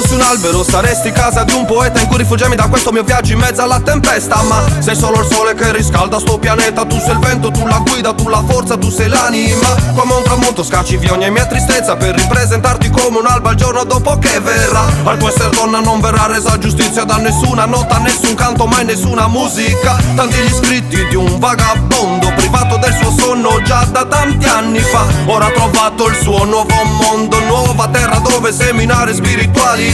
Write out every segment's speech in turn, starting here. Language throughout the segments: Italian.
fossi un albero saresti casa di un poeta in cui rifugiarmi da questo mio viaggio in mezzo alla tempesta. Ma sei solo il sole che riscalda sto pianeta. Tu sei il vento, tu la guida, tu la forza, tu sei l'anima. Come un tramonto scacci via ogni mia tristezza per ripresentarti come un'alba il giorno dopo che verrà. Al tuo essere donna non verrà resa giustizia da nessuna nota, nessun canto, mai nessuna musica. Tanti gli scritti di un vagabondo privato del suo sonno già da tanti anni fa. Ora ha trovato il suo nuovo mondo, nuova terra dove seminare spiritualità.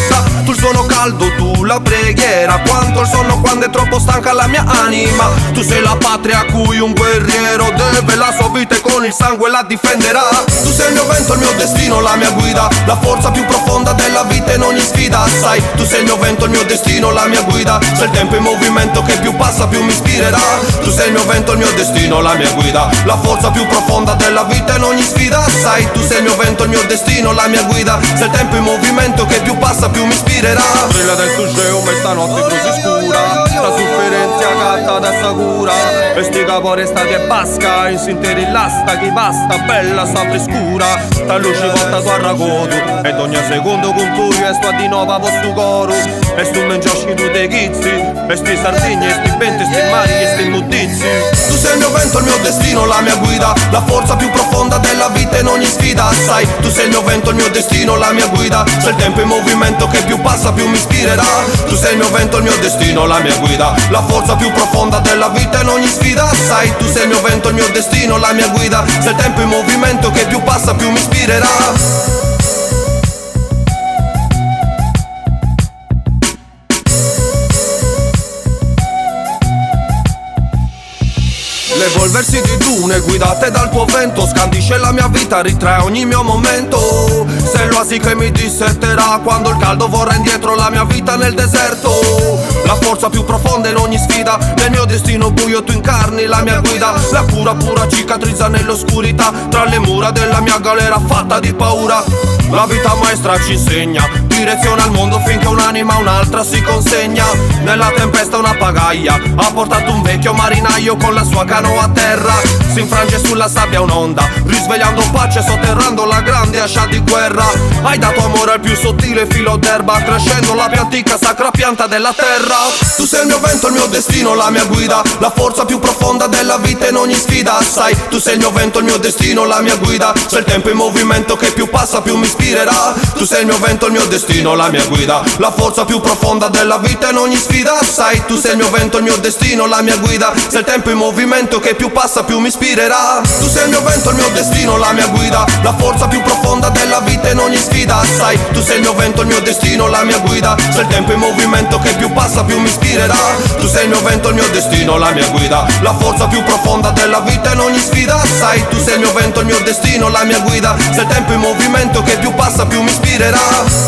Tu il suono caldo, tu la preghiera, quanto il sonno quando è troppo stanca la mia anima. Tu sei la patria a cui un guerriero deve la sua vita e con il sangue la difenderà. Tu sei il mio vento, il mio destino, la mia guida, la forza più profonda della vita in ogni sfida. Sai, tu sei il mio vento, il mio destino, la mia guida. Sei il tempo in movimento che più passa più mi ispirerà. Tu sei il mio vento, il mio destino, la mia guida, la forza più profonda della vita in ogni sfida. Sai, tu sei il mio vento, il mio destino, la mia guida. Sei il tempo in movimento che più passa più mi ispirerà. Brilla del tuo geo, ma stanotte così scura. Sta sofferenza gatta da sicura. E sti capore stati e basca, in sinti rilasta chi basta, bella sempre scura. Sta luce volta tu a ragoto, ed ogni secondo con tu e sto di nuovo a vostro coro. E stu mengiosci tu dei chizzi, e sti sardini, e sti venti, e sti mari, e sti mutizzi. Tu sei il mio vento, il mio destino, la mia guida, la forza più profonda della vita in ogni sfida. Sai, tu sei il mio vento, il mio destino, la mia guida. Sei il tempo in movimento che più passa più mi ispirerà. Tu sei il mio vento, il mio destino, la mia guida, la forza più profonda della vita in ogni sfida. Sai, tu sei il mio vento, il mio destino, la mia guida. Sei il tempo in movimento che più passa più mi ispirerà. L'evolversi di dune guidate dal tuo vento scandisce la mia vita, ritrae ogni mio momento. Sei l'oasi che mi dissetterà quando il caldo vorrà indietro la mia vita nel deserto. La forza più profonda in ogni sfida, nel mio destino buio tu incarni la mia guida. La cura pura cicatrizza nell'oscurità, tra le mura della mia galera fatta di paura. La vita maestra ci insegna direzione al mondo finché un'anima a un'altra si consegna. Nella tempesta una pagaia ha portato un vecchio marinaio con la sua canoa a terra. Si infrange sulla sabbia un'onda, risvegliando pace sotterrando la grande ascia di guerra. Hai dato amore al più sottile filo d'erba, crescendo la più antica sacra pianta della terra. Tu sei il mio vento, il mio destino, la mia guida, la forza più profonda della vita in ogni sfida. Sai, tu sei il mio vento, il mio destino, la mia guida. Sei il tempo in movimento che più passa più mi ispirerà. Tu sei il mio vento, il mio destino, la mia guida, la forza più profonda della vita in ogni sfida. Sai, tu sei il mio vento, il mio destino, la mia guida. Sei il tempo in movimento che più passa più mi ispirerà. Tu sei il mio vento, il mio destino, la mia guida, la forza più profonda della vita in ogni sfida. Sai, tu sei il mio vento, il mio destino, la mia guida. Sei il tempo in movimento che più passa più mi ispirerà. Tu sei il mio vento, il mio destino, la mia guida, la forza più profonda della vita in ogni sfida. Sai, tu sei il mio vento, il mio destino, la mia guida. Sei il tempo in movimento che più passa più mi ispirerà.